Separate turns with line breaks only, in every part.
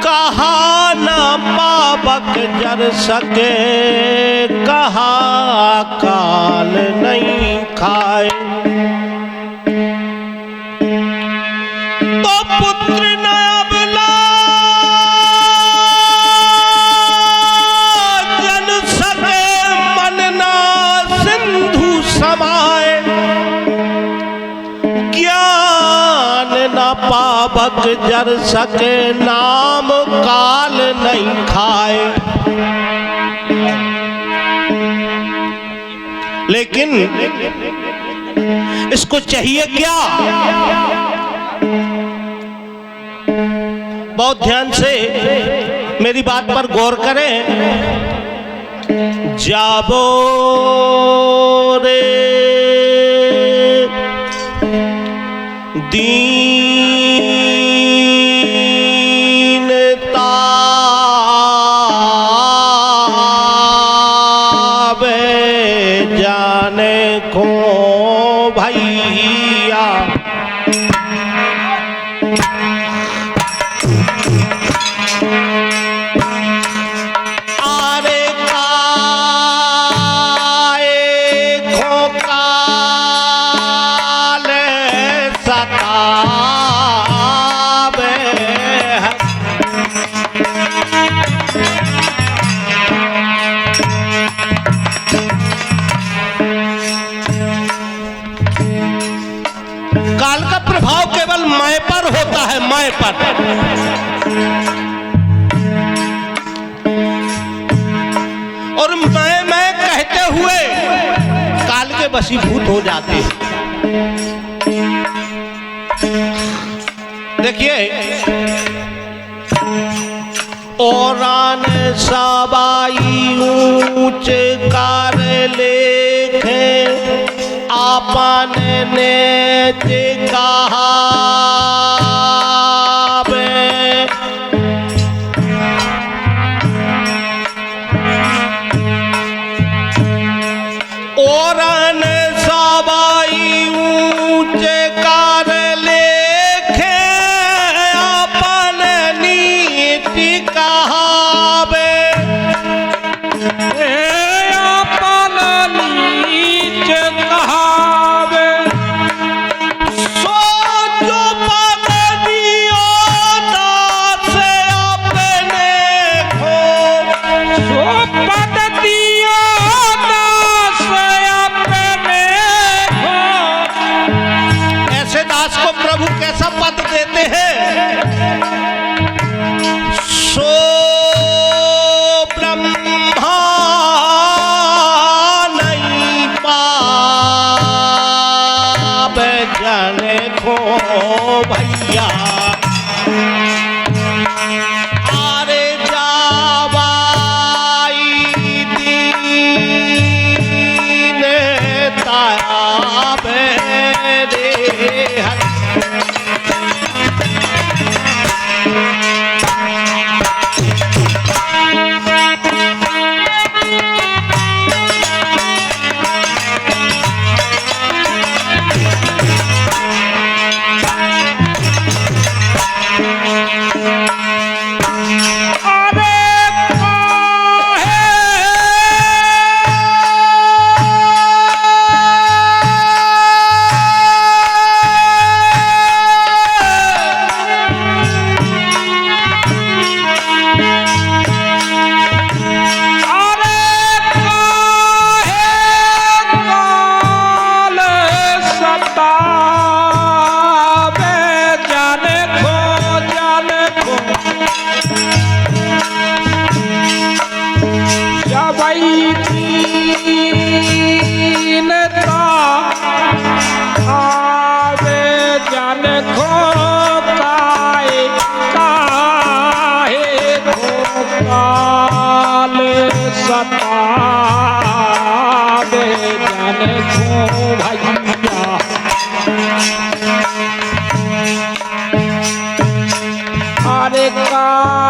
कहा न पावक जर सके, कहा काल नहीं खाए। तो पुत्र न अबला जन सके, मन ना सिंधु समाए। ज्ञान न पावक जर सके, नाम काल नहीं खाए। लेकिन इसको चाहिए क्या? बहुत ध्यान से मेरी बात पर गौर करें। जाबो रे दीनता बे जाने को भैया। आरे काए को काल सतावे। काल का प्रभाव केवल मैं पर होता है, मैं पर। और मैं कहते हुए काल के वशीभूत हो जाते हैं। देखिए, औरान सबाई ऊंच कार लेखे, आपन ने कहा औरन सबाई ऊंच कार लेखे, आपन नीति कहावे। आपन नीच कहावे। सो जो पद दियो दास अपने को, सो पद दियो को प्रभु कैसा पद देते हैं। सो ब्रह्मा नहीं पावे जाने को भैया। आरे जावाई दीन ताबे रे हर।
सतावे जाने को भैया। अरे काहे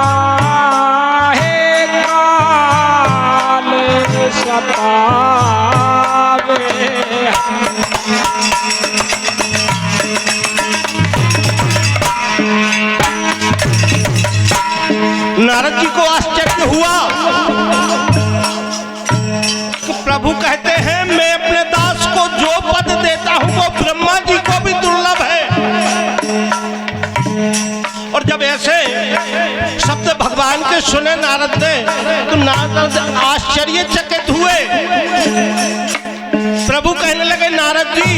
काल सतावे।
नारद जी को आश्चर्य हुआ कि प्रभु कहते हैं मैं अपने दास को जो पद देता हूं वो ब्रह्मा जी को भी दुर्लभ है। और जब ऐसे शब्द भगवान के सुने नारद ने तो नारद आश्चर्यचकित हुए। प्रभु कहने लगे नारद जी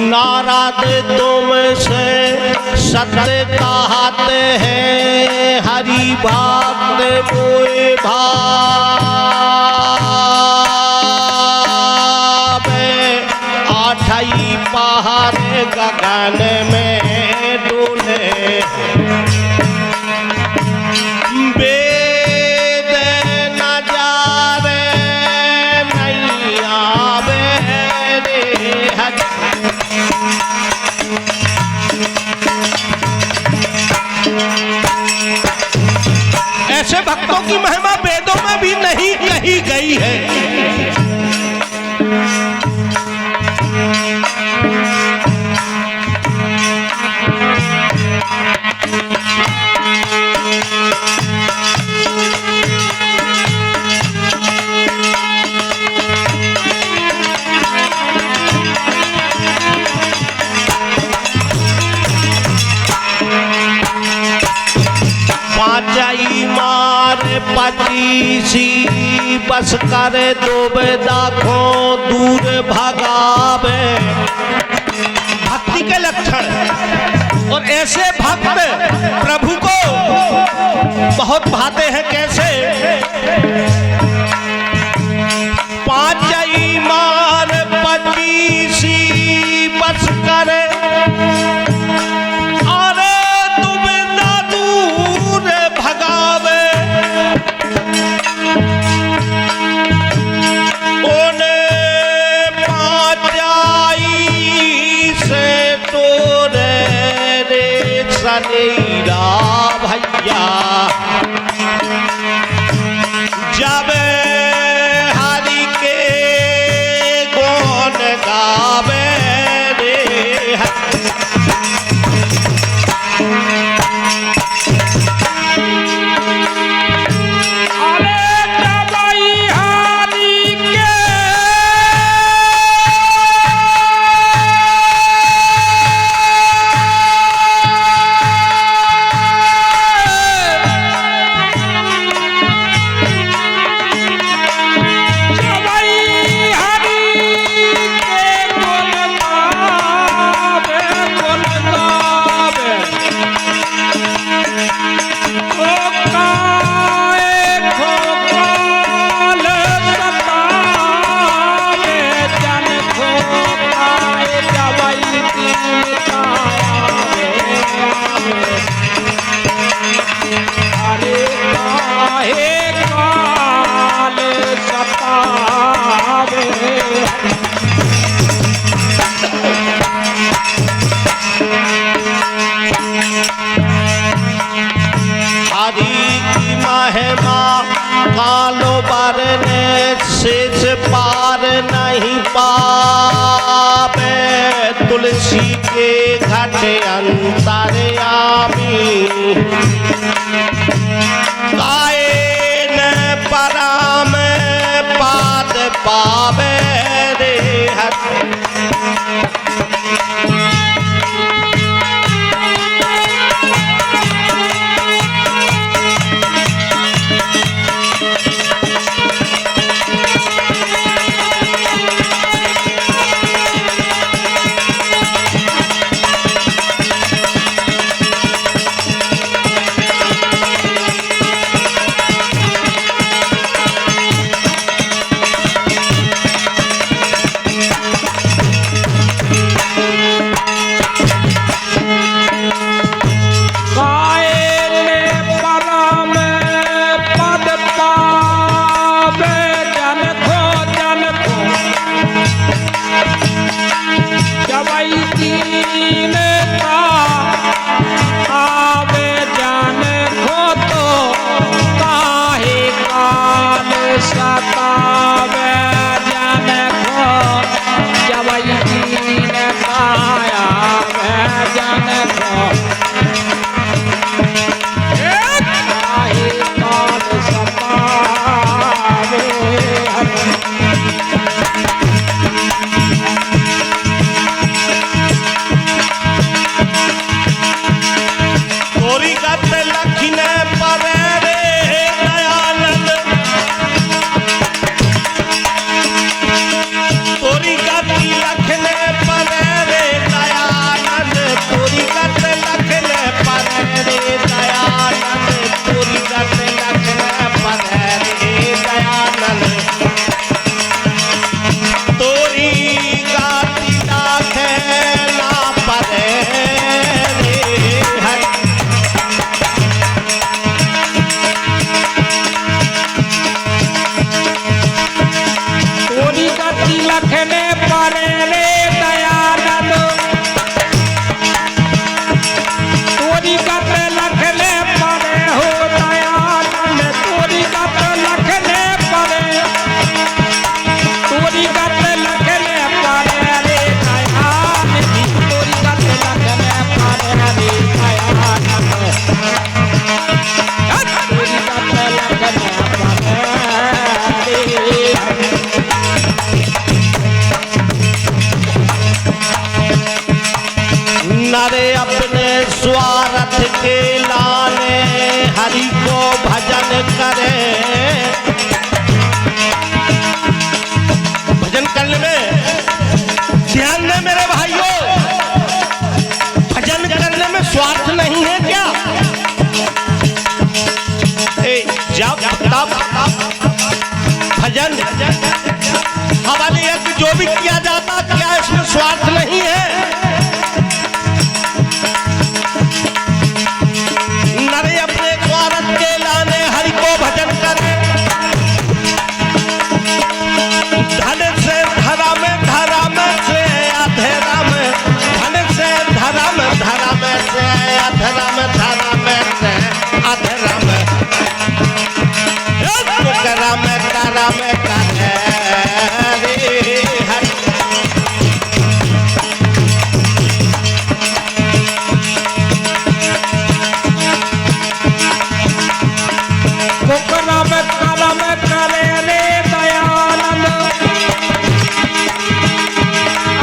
नारद तुम से सत्य कहते हैं हरि भक्त मोए भावे आठई पहाड़ गगन में डोले वेद न जावे नहीं आवे रे हरि। ऐसे भक्तों की महिमा वेदों में भी नहीं कही गई है। पांचई मार पचीसी बस कर दुबदा को दूर भगावे भक्ति के लक्षण। और ऐसे भक्त प्रभु को बहुत भाते हैं। कैसे? पांचई मार पचीसी बस कर भैया जब हरि के गुण गावे रे शेष पार नहीं पावे तुलसी के घट अंतर्यामी गायन पराम पाद पावे रे हरि। स्वार्थ के लाने हरि को भजन करे। भजन करने में ध्यान दें मेरे भाइयों, भजन करने में स्वार्थ नहीं है क्या? जब तब भजन हमारे यज्ञ जो भी किया जाता, क्या इसमें स्वार्थ नहीं है? नरे अपने स्वार्थ के लाने हरि को भजन करे। धन से धर्म, धर्म से अधर्म, धन से धर्म, धर्म से अधर्म, धर्म से अधर्म, करम करम करे हरि।
करम करम करे रे दयानंद,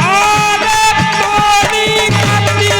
आरे तोरी गति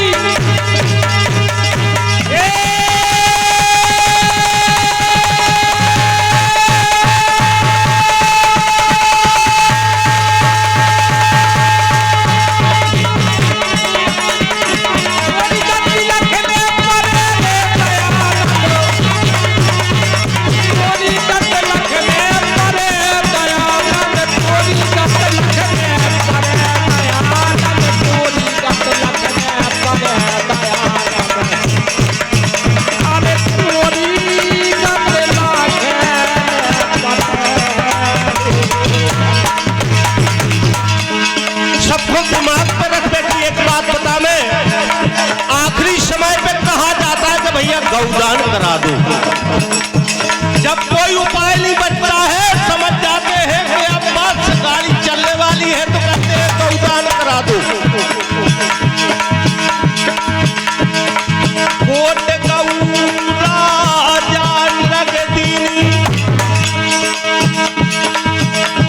गौदान करा दो। जब कोई उपाय नहीं बचता है, समझ जाते हैं कि अब बस गाड़ी चलने वाली है, तो कहते हैं गौदान करा दो। कोट गौरा जान रग दीनी,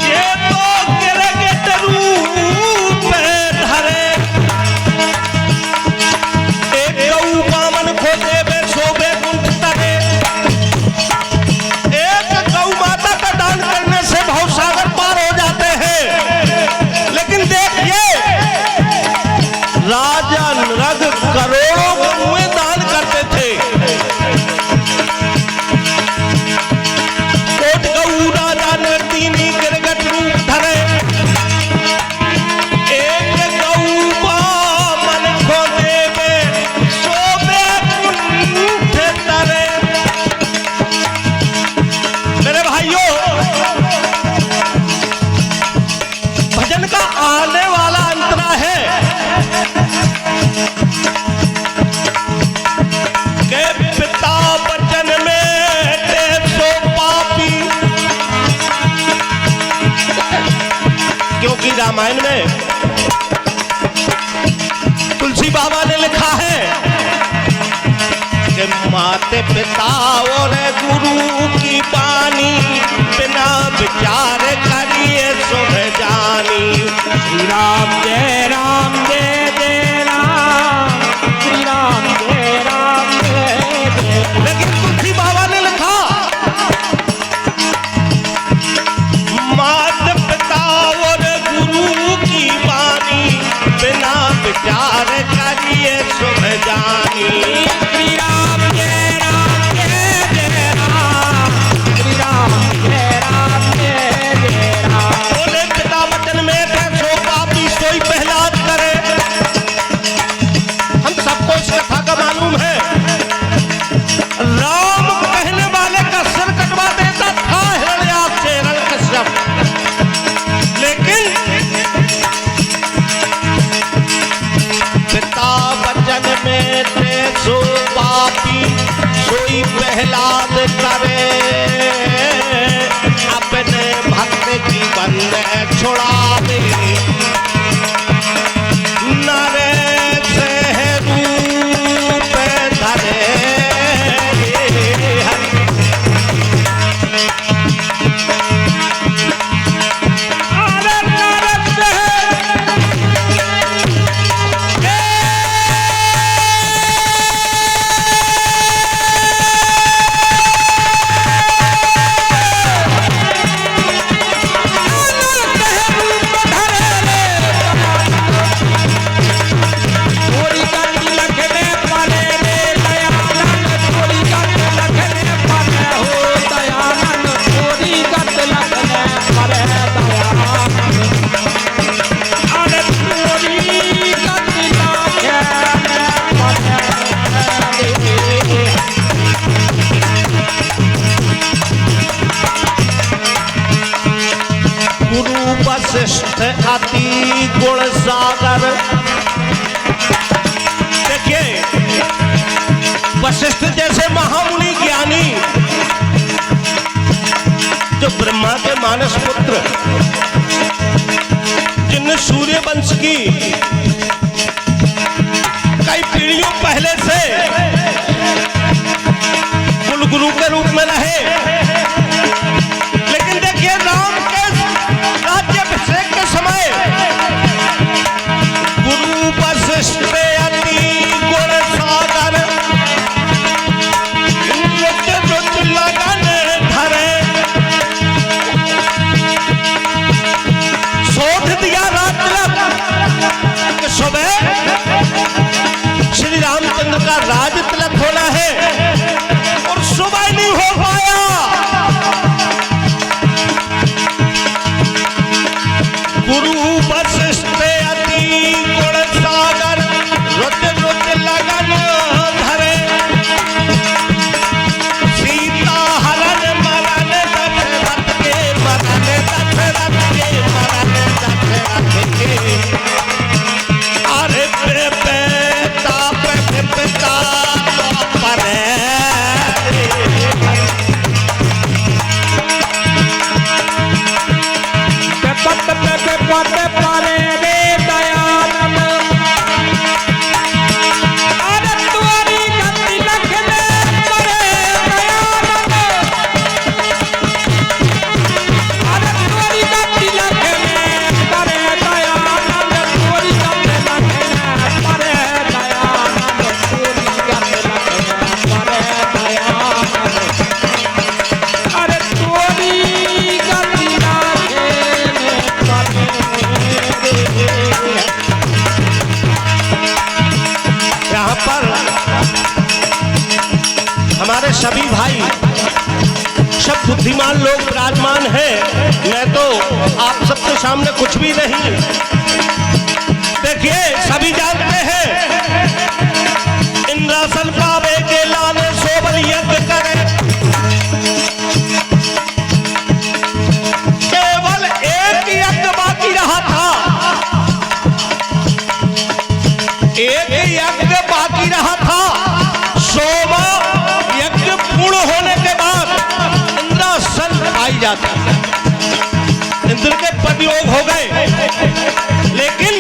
ये तो गिरगिट रूप धरे। एक गौ बामन को देवे एक गौ माता का दान करने से भवसागर पार हो जाते हैं। लेकिन देखिए राजा नृग करोड़ों गौएं दान करते थे। कोट गौ राजा नृगदीनी गिरगिट रूप धरे। एक गौ बामन को देवे शोभे कुंठ तरे। मेरे भाइयों, भजन का आने वाला अंतरा है के पिता वचन में 150 पापी। क्योंकि रामायण में तुलसी बाबा ने लिखा है कि माते पिता और गुरु की बानी बिना विचार करिए सुभ जानी। श्री राम जय राम जय जय राम, श्री राम जय राम जय जय।
लेकिन तुलसी बाबा ने लिखा मात पिता और गुरु की बानी बिना विचार करिए सुभ जानी।
श्री राम जय राम जय जय राम, श्री राम जय राम जय जय राम।
बोले पिता वचन में 150 पापी सोई पहलाद करे। हम सबको इस कथा का मालूम है। राम कहने वाले का सिर कटवा देता था हिरण्याक्ष से हिरण्यकश्यप। लेकिन पिता वचन में 150 पापी सोई पहलाद करे। अपने भक्त जीवन छोड़ा दे। नरे से रूप धरे
अरे नरक से वशिष्ठ अति गुण सागर। देखिए वशिष्ठ जैसे महामुनि ज्ञानी जो ब्रह्मा के मानस पुत्र, जिनने सूर्य वंश की कई पीढ़ियों पहले से कुलगुरु के रूप में रहे, लेकिन देखिए राम के राज्याभिषेक के समय गुरु वशिष्ठ अति गुण सागर रुच रुच लगन धरे। शोध दिया रात तिलक सुबह श्री रामचंद्र का राज तिलक होना है और सुबह नहीं हो पाया। गुरु वशिष्ठ अति गुण सागर रुच रुच लगन धरे। सीता हरण मरण दशरथ के मरण दशरथ के मरण दशरथ के। अरे पिता पिता परे हमारे सभी भाई सब बुद्धिमान लोग विराजमान हैं। मैं तो आप सबके सामने कुछ भी नहीं। देखिए सभी जानते हैं इंद्रासन पावे के लाने सोबल यज्ञ करे। केवल एक यज्ञ बाकी रहा था, एक यज्ञ बाकी रहा था। सोमा यज्ञ पूर्ण होने के बाद इंद्रासन पाई जाती, इंद्र के पदयोग हो गए। लेकिन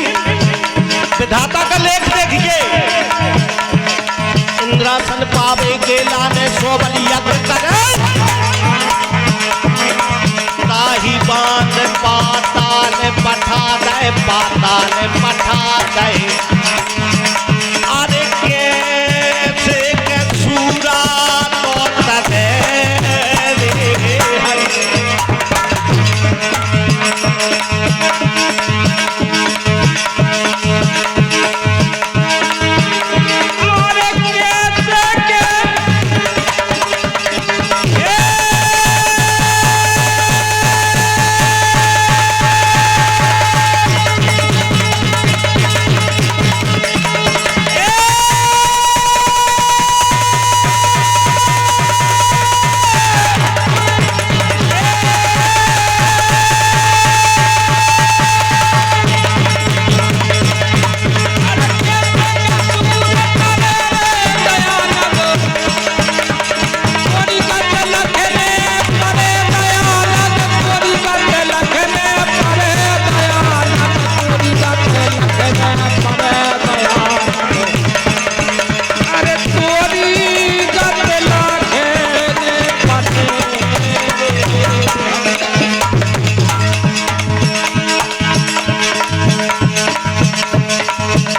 विधाता का लेख देखिए, इंद्रासन पावे के लाने सोबल यज्ञ करे। ताही बांध पाताल पठा गए, पाताल पठा गए। अरे कैसे सूरा तो तने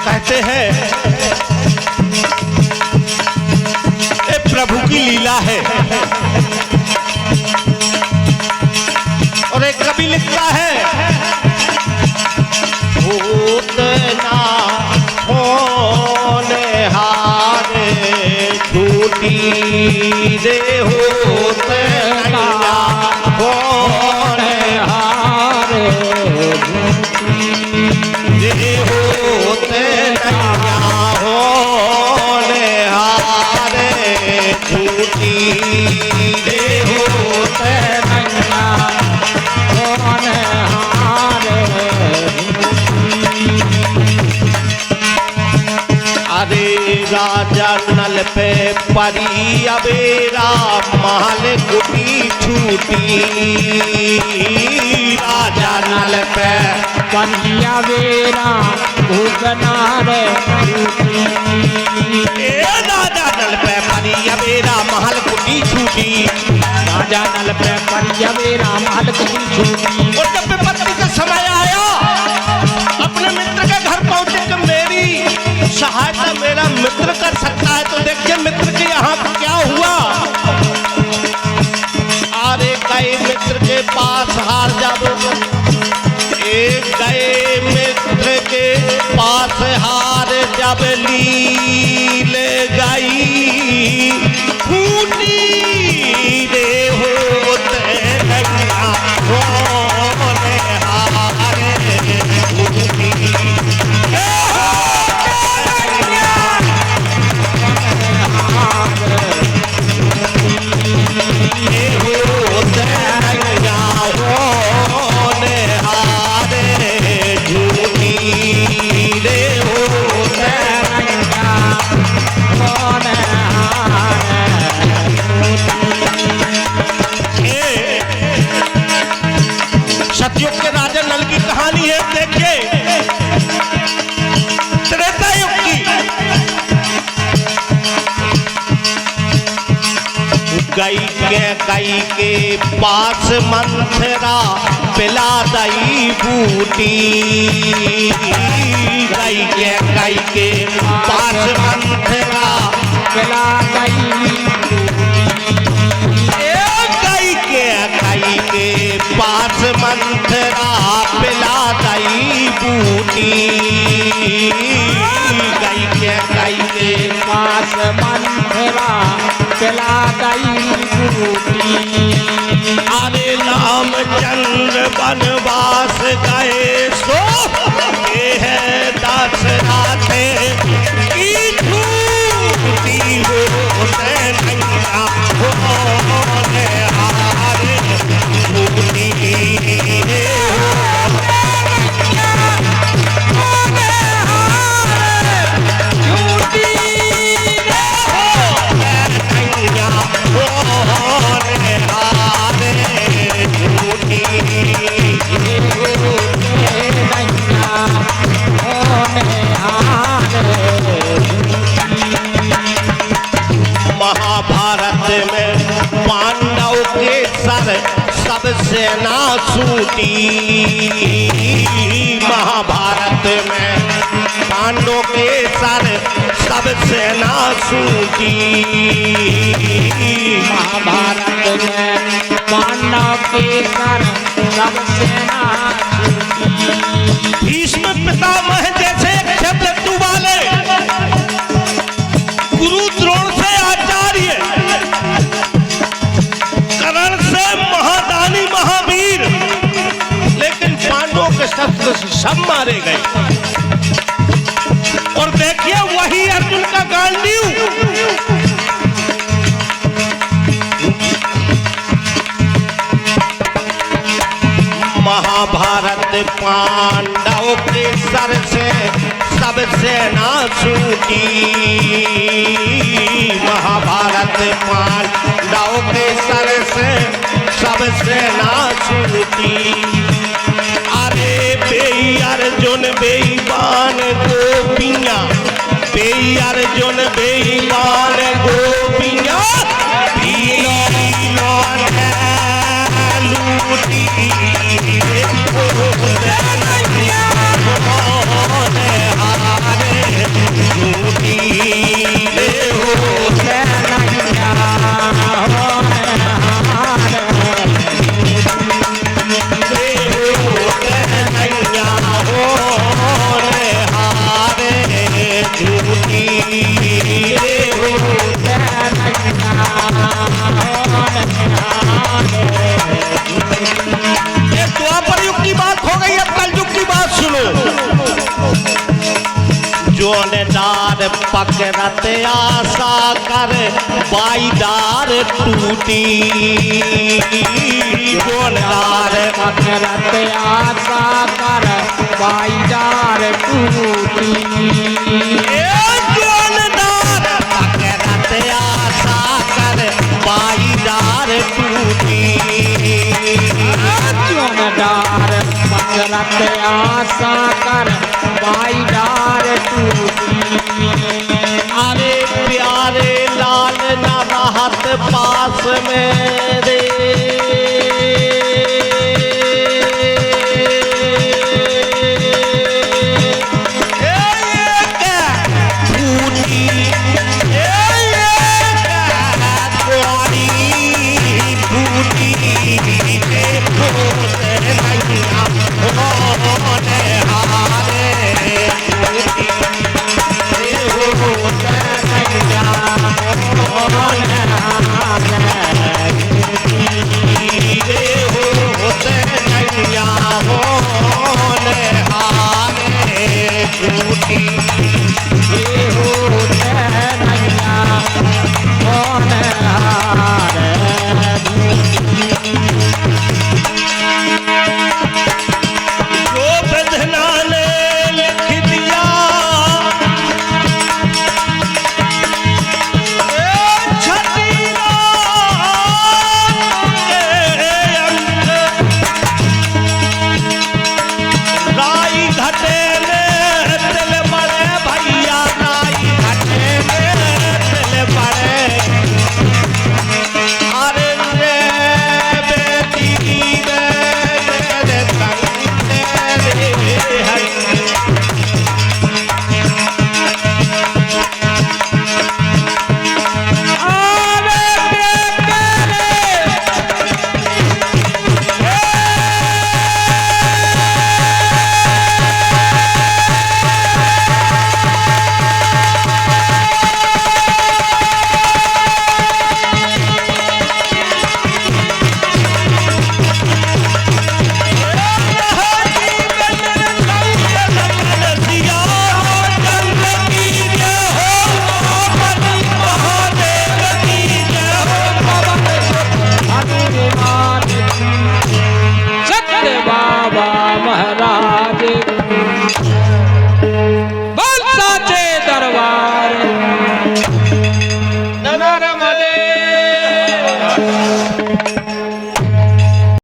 कहते हैं ये प्रभु की लीला है। और एक कवि लिखता है, भूत ना होने हारे झूठी रे होत ना होने हारे रे होत नैया होने हारे झूठी रे होत नैया होने हारे राजा नल पे परी अबेरा महल कुटी छूटी। राजा नल पे
कन्हैया बेरा भूगनार
ए राजा नल पे परी अबेरा महल कुटी छूटी।
राजा नल पे परिया बेरा महल कुटी छूटी।
और जब विपत्ति का समय आया अपने मित्र के घर पहुंचे कि मेरी सहायता मेरा मित्र कर सकता है, तो देखिए मित्र के यहाँ क्या हुआ। अरे गए मित्र के पास हार जाओ, एक गए मित्र के पास हार जब लील गई फूटी रे होते लगा होने हारे फूटी। सतयुग के राजा नल की कहानी है, देखिए त्रेता युग की। गई के पास मंथरा पिला दई बूटी। गई के पास मंथरा
पिला गई
कई के पास मंथरा पिला दई बूटी। कई के
पास मंथरा पिला गई बूटी।
अरे रामचंद्र वनवास गए सो ये है दशरथ की छूटी होते नैया होने हारे छूटी। महाभारत में पांडव के सर सब सेना छूटी। महाभारत में पांडव के सर सब सेना छूटी।
महाभारत में पांडव के सर सब सेना छूटी।
भीष्म पितामह जैसे क्षत्रु वाले, गुरु द्रोण से आचार्य, कर्ण से महादानी महावीर, लेकिन पांडवों के शस्त्र से सब मारे गए। और देखिए वही अर्जुन का गांडीव महाभारत पांडव के सर से सब सेना छूटी। महाभारत पांडव के सर से सब सेना छूटी। अरे बेई अर्जुन बेईमान गोपियां, बेई अर्जुन बेईमान गोपियां लूटी। द्वापर युग की बात हो गई, अब कल युग की बात सुनो। जोनदार पकड़त आशा कर बाईदार टूटी। जोनदार
पकड़त आशा कर बाईदार टूटी।
जोनदार
करत आशा कर बाई डार टूटी।
अरे प्यारे लाल न रहत पास में